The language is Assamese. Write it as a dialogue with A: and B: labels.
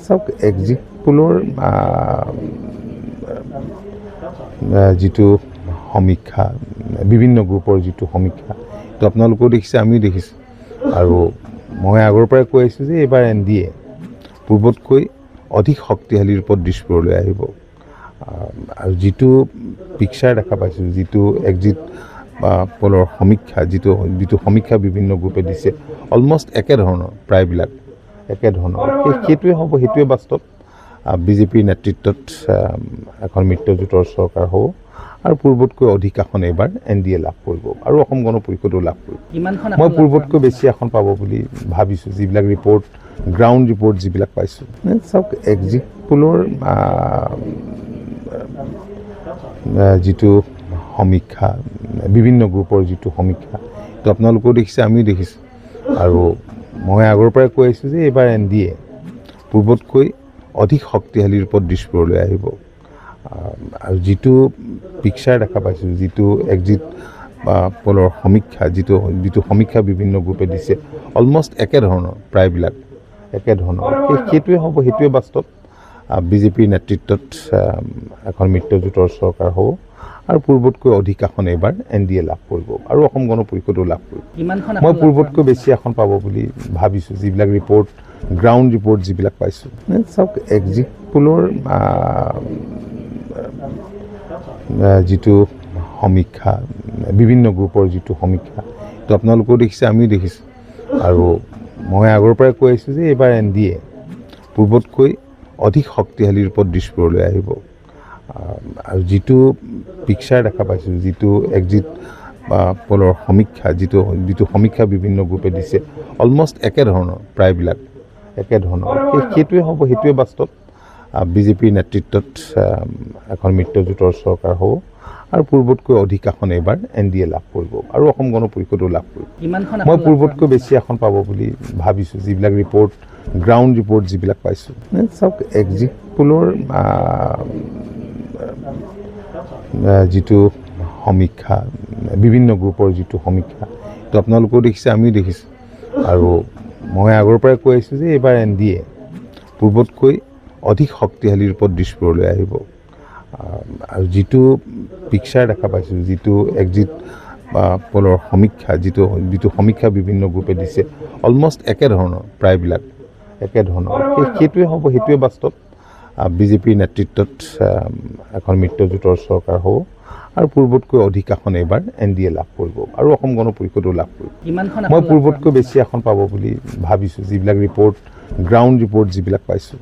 A: চাওক এক্সিট পোলৰ যিটো সমীক্ষা বিভিন্ন গ্ৰুপৰ যিটো সমীক্ষা তো আপোনালোকেও দেখিছে আমিও দেখিছোঁ আৰু মই আগৰ পৰাই কৈ আহিছোঁ যে এইবাৰ NDA পূৰ্বতকৈ অধিক শক্তিশালী ৰূপত দিশপুৰলৈ আহিব আৰু যিটো পিকচাৰ দেখা পাইছোঁ যিটো এক্সিট পোলৰ সমীক্ষা যিটো সমীক্ষা বিভিন্ন গ্ৰুপে দিছে অলমষ্ট একেধৰণৰ প্ৰায়বিলাক একেধৰণৰ সেইটোৱে হ'ব সেইটোৱে বাস্তৱ বিজেপিৰ নেতৃত্বত এখন মিত্ৰজোঁটৰ চৰকাৰ হ'ব আৰু পূৰ্বতকৈ অধিক আসন এইবাৰ NDA লাভ কৰিব আৰু অসম গণ পৰিষদো লাভ কৰিব মই পূৰ্বতকৈ বেছি আসন পাব বুলি ভাবিছোঁ যিবিলাক ৰিপৰ্ট গ্ৰাউণ্ড ৰিপৰ্ট যিবিলাক পাইছোঁ চাওক এক্সিট পোলৰ যিটো সমীক্ষা বিভিন্ন গ্ৰুপৰ যিটো সমীক্ষা তো আপোনালোকেও দেখিছে আমিও দেখিছোঁ আৰু মই আগৰ পৰাই কৈ আহিছোঁ যে এইবাৰ NDA পূৰ্বতকৈ অধিক শক্তিশালী ৰূপত দিশপুৰলৈ আহিব আৰু যিটো পিকচাৰ দেখা পাইছোঁ যিটো এক্সিট পোলৰ সমীক্ষা যিটো সমীক্ষা বিভিন্ন গ্ৰুপে দিছে অলমষ্ট একেধৰণৰ প্ৰায়বিলাক একেধৰণৰ সেইটোৱে হ'ব সেইটোৱে বাস্তৱ বিজেপিৰ নেতৃত্বত এখন মিত্ৰজোঁটৰ চৰকাৰ হ'ব আৰু পূৰ্বতকৈ অধিক আসন এইবাৰ NDA লাভ কৰিব আৰু অসম গণ পৰিষদো লাভ কৰিব মই পূৰ্বতকৈ বেছি আসন পাব বুলি ভাবিছোঁ যিবিলাক ৰিপৰ্ট গ্ৰাউণ্ড ৰিপৰ্ট যিবিলাক পাইছোঁ চাওক এক্সিট পোলৰ যিটো সমীক্ষা বিভিন্ন গ্ৰুপৰ যিটো সমীক্ষা তো আপোনালোকেও দেখিছে আমিও দেখিছোঁ আৰু মই আগৰ পৰাই কৈ আহিছোঁ যে এইবাৰ NDA পূৰ্বতকৈ অধিক শক্তিশালী ৰূপত দিশপুৰলৈ আহিব আৰু যিটো পিকচাৰ দেখা পাইছোঁ যিটো এক্সিট পোলৰ সমীক্ষা যিটো সমীক্ষা বিভিন্ন গ্ৰুপে দিছে অলমষ্ট একেধৰণৰ প্ৰায়বিলাক একেধৰণৰ সেইটোৱে হ'ব সেইটোৱে বাস্তৱ বিজেপিৰ নেতৃত্বত এখন মিত্ৰজোঁটৰ চৰকাৰ হ'ব আৰু পূৰ্বতকৈ অধিক আসন এইবাৰ NDA লাভ কৰিব আৰু অসম গণ পৰিষদো লাভ কৰিব মই পূৰ্বতকৈ বেছি আসন পাব বুলি ভাবিছোঁ যিবিলাক ৰিপৰ্ট গ্ৰাউণ্ড ৰিপৰ্ট যিবিলাক পাইছোঁ চাওক এক্সিট পোলৰ যিটো সমীক্ষা বিভিন্ন গ্ৰুপৰ যিটো সমীক্ষা তো আপোনালোকেও দেখিছে আমিও দেখিছোঁ আৰু মই আগৰ পৰাই কৈ আহিছোঁ যে এইবাৰ NDA পূৰ্বতকৈ অধিক শক্তিশালী ৰূপত দিশপুৰলৈ আহিব আৰু যিটো পিকচাৰ দেখা পাইছোঁ যিটো এক্সিট পোলৰ সমীক্ষা যিটো সমীক্ষা বিভিন্ন গ্ৰুপে দিছে অলমষ্ট একেধৰণৰ প্ৰায়বিলাক একেধৰণৰ সেইটোৱে হ'ব সেইটোৱে বাস্তৱ বিজেপিৰ নেতৃত্বত এখন মিত্ৰজোঁটৰ চৰকাৰ হ'ব আৰু পূৰ্বতকৈ অধিক আসন এইবাৰ NDA লাভ কৰিব আৰু অসম গণ পৰিষদো লাভ কৰিব মই পূৰ্বতকৈ বেছি আসন পাব বুলি ভাবিছোঁ যিবিলাক ৰিপৰ্ট গ্ৰাউণ্ড ৰিপৰ্ট যিবিলাক পাইছোঁ